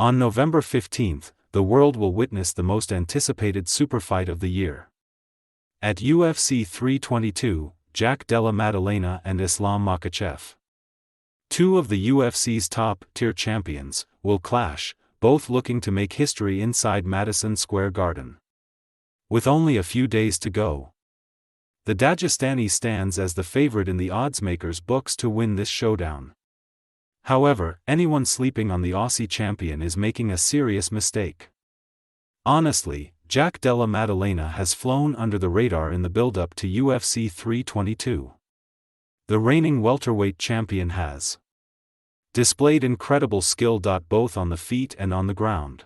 On November 15, the world will witness the most anticipated super fight of the year. At UFC 322, Della Maddalena and Islam Makhachev, two of the UFC's top-tier champions, will clash, both looking to make history inside Madison Square Garden. With only a few days to go, the Dagestani stands as the favorite in the oddsmakers' books to win this showdown. However, anyone sleeping on the Aussie champion is making a serious mistake. Honestly, Della Maddalena has flown under the radar in the build-up to UFC 322. The reigning welterweight champion has displayed incredible skill both on the feet and on the ground.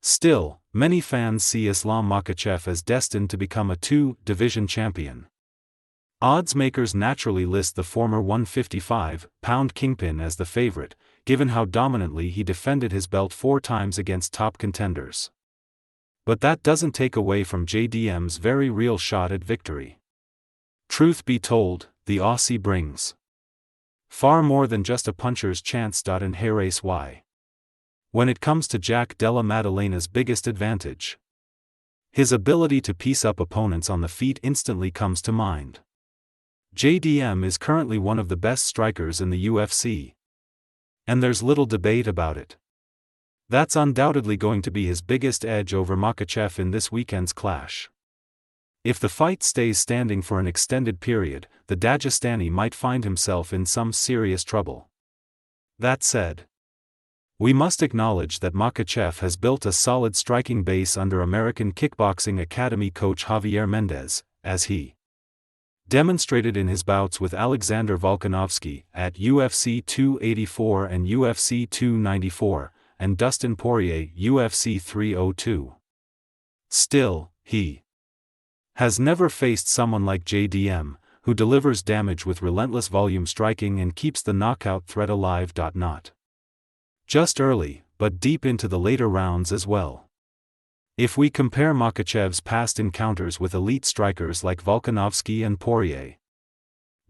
Still, many fans see Islam Makhachev as destined to become a two-division champion. Oddsmakers naturally list the former 155-pound kingpin as the favorite, given how dominantly he defended his belt 4 times against top contenders. But that doesn't take away from JDM's very real shot at victory. Truth be told, the Aussie brings far more than just a puncher's chance. In race Y. When it comes to Della Maddalena's biggest advantage, his ability to piece up opponents on the feet instantly comes to mind. JDM is currently one of the best strikers in the UFC. And there's little debate about it. That's undoubtedly going to be his biggest edge over Makhachev in this weekend's clash. If the fight stays standing for an extended period, the Dagestani might find himself in some serious trouble. That said, we must acknowledge that Makhachev has built a solid striking base under American Kickboxing Academy coach Javier Mendez, as he demonstrated in his bouts with Alexander Volkanovski at UFC 284 and UFC 294, and Dustin Poirier UFC 302. Still, he has never faced someone like JDM, who delivers damage with relentless volume striking and keeps the knockout threat alive. Not just early, but deep into the later rounds as well. If we compare Makhachev's past encounters with elite strikers like Volkanovski and Poirier,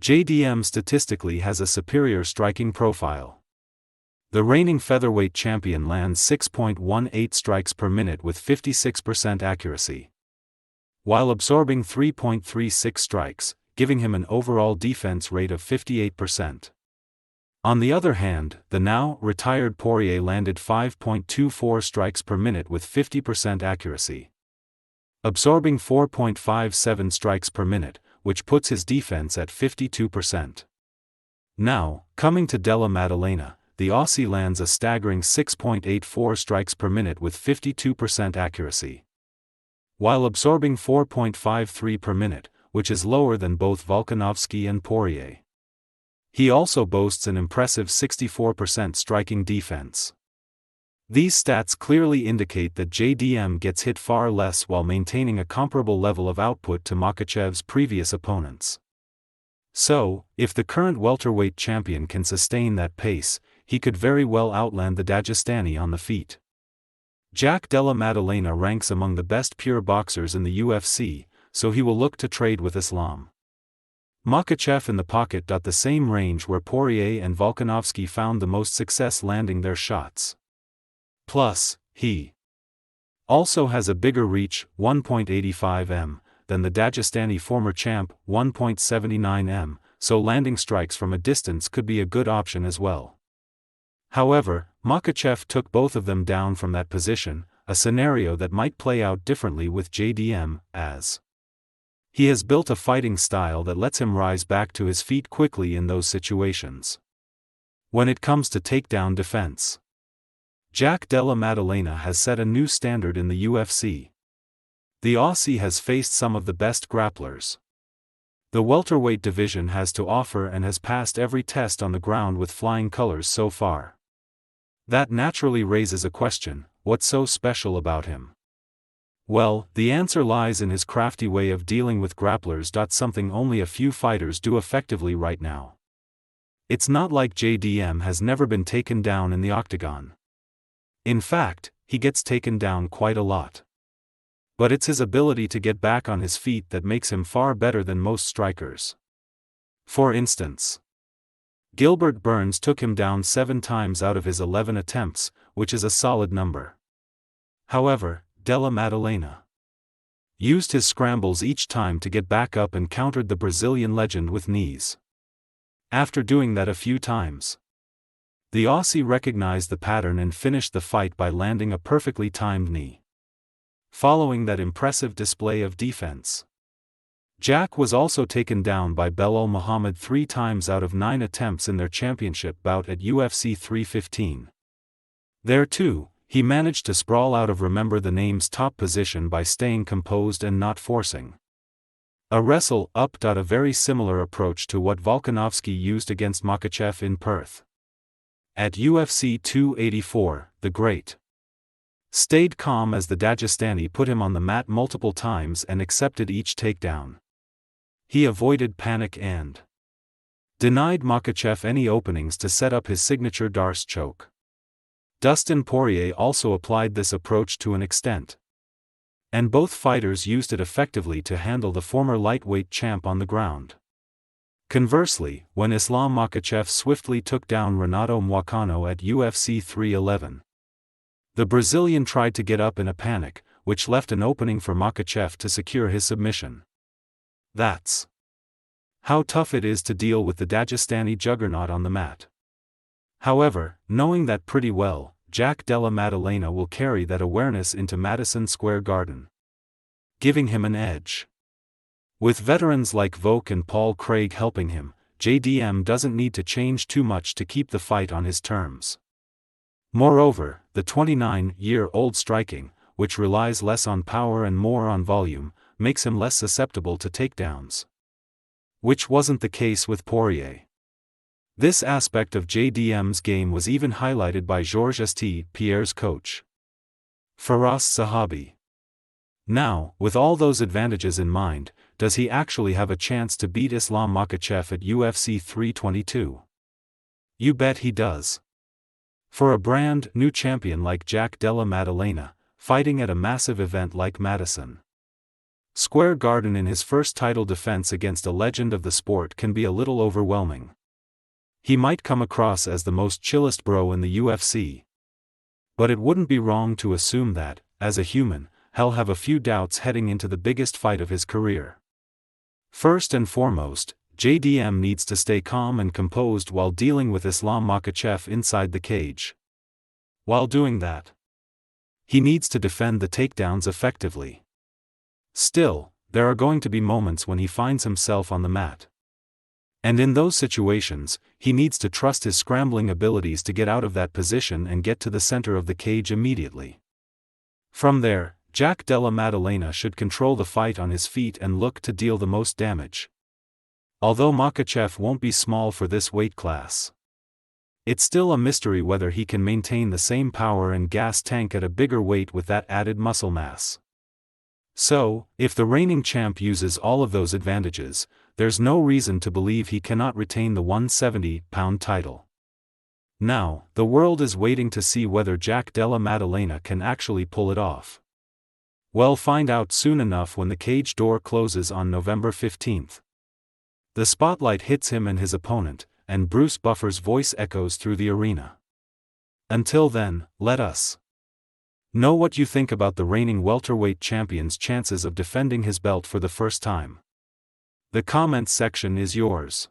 JDM statistically has a superior striking profile. The reigning featherweight champion lands 6.18 strikes per minute with 56% accuracy, while absorbing 3.36 strikes, giving him an overall defense rate of 58%. On the other hand, the now retired Poirier landed 5.24 strikes per minute with 50% accuracy, absorbing 4.57 strikes per minute, which puts his defense at 52%. Now, coming to Della Maddalena, the Aussie lands a staggering 6.84 strikes per minute with 52% accuracy, while absorbing 4.53 per minute, which is lower than both Volkanovski and Poirier. He also boasts an impressive 64% striking defense. These stats clearly indicate that JDM gets hit far less while maintaining a comparable level of output to Makhachev's previous opponents. So, if the current welterweight champion can sustain that pace, he could very well outland the Dagestani on the feet. Della Maddalena ranks among the best pure boxers in the UFC, so he will look to trade with Islam Makhachev in the pocket. The same range where Poirier and Volkanovski found the most success landing their shots. Plus, he also has a bigger reach, 1.85 m, than the Dagestani former champ, 1.79 m, so landing strikes from a distance could be a good option as well. However, Makhachev took both of them down from that position, a scenario that might play out differently with JDM, as he has built a fighting style that lets him rise back to his feet quickly in those situations. When it comes to takedown defense, Della Maddalena has set a new standard in the UFC. The Aussie has faced some of the best grapplers the welterweight division has to offer and has passed every test on the ground with flying colors so far. That naturally raises a question: what's so special about him? Well, the answer lies in his crafty way of dealing with grapplers. Something only a few fighters do effectively right now. It's not like JDM has never been taken down in the octagon. In fact, he gets taken down quite a lot. But it's his ability to get back on his feet that makes him far better than most strikers. For instance, Gilbert Burns took him down 7 times out of his 11 attempts, which is a solid number. However, Della Maddalena used his scrambles each time to get back up and countered the Brazilian legend with knees. After doing that a few times, the Aussie recognized the pattern and finished the fight by landing a perfectly timed knee. Following that impressive display of defense, Jack was also taken down by Belal Muhammad 3 times out of 9 attempts in their championship bout at UFC 315. There too, he managed to sprawl out of remember the name's top position by staying composed and not forcing a wrestle up. A very similar approach to what Volkanovski used against Makhachev in Perth. At UFC 284, the Great stayed calm as the Dagestani put him on the mat multiple times and accepted each takedown. He avoided panic and denied Makhachev any openings to set up his signature Darce choke. Dustin Poirier also applied this approach to an extent, and both fighters used it effectively to handle the former lightweight champ on the ground. Conversely, when Islam Makhachev swiftly took down Renato Moicano at UFC 311, the Brazilian tried to get up in a panic, which left an opening for Makhachev to secure his submission. That's how tough it is to deal with the Dagestani juggernaut on the mat. However, knowing that pretty well, Jack Della Maddalena will carry that awareness into Madison Square Garden, giving him an edge. With veterans like Volk and Paul Craig helping him, JDM doesn't need to change too much to keep the fight on his terms. Moreover, the 29-year-old striking, which relies less on power and more on volume, makes him less susceptible to takedowns, which wasn't the case with Poirier. This aspect of JDM's game was even highlighted by Georges St. Pierre's coach, Faraz Sahabi. Now, with all those advantages in mind, does he actually have a chance to beat Islam Makhachev at UFC 322? You bet he does. For a brand new champion like Jack Della Maddalena, fighting at a massive event like Madison Square Garden in his first title defense against a legend of the sport can be a little overwhelming. He might come across as the most chillest bro in the UFC, but it wouldn't be wrong to assume that, as a human, he'll have a few doubts heading into the biggest fight of his career. First and foremost, JDM needs to stay calm and composed while dealing with Islam Makhachev inside the cage. While doing that, he needs to defend the takedowns effectively. Still, there are going to be moments when he finds himself on the mat. And in those situations, he needs to trust his scrambling abilities to get out of that position and get to the center of the cage immediately. From there, Jack Della Maddalena should control the fight on his feet and look to deal the most damage. Although Makhachev won't be small for this weight class, it's still a mystery whether he can maintain the same power and gas tank at a bigger weight with that added muscle mass. So, if the reigning champ uses all of those advantages, there's no reason to believe he cannot retain the 170-pound title. Now, the world is waiting to see whether Jack Della Maddalena can actually pull it off. We'll find out soon enough when the cage door closes on November 15th. The spotlight hits him and his opponent, and Bruce Buffer's voice echoes through the arena. Until then, let us know what you think about the reigning welterweight champion's chances of defending his belt for the first time. The comments section is yours.